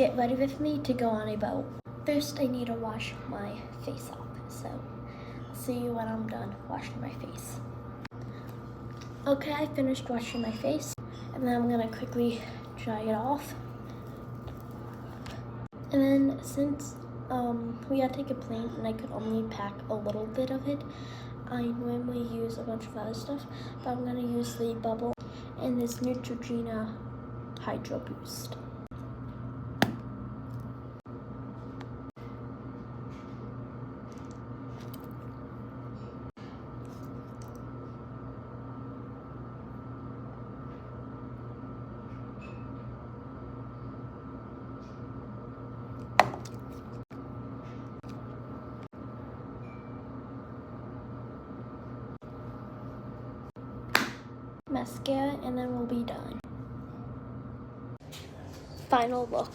get ready with me to go on a boat. First, I need to wash my face off, so I'll see you when I'm done washing my face. Okay, I finished washing my face, and then I'm gonna quickly dry it off. And then since we had to take a plane and I could only pack a little bit of it, I normally use a bunch of other stuff, but I'm gonna use the bubble and this Neutrogena Hydro Boost. Mascara, and then we'll be done. Final look.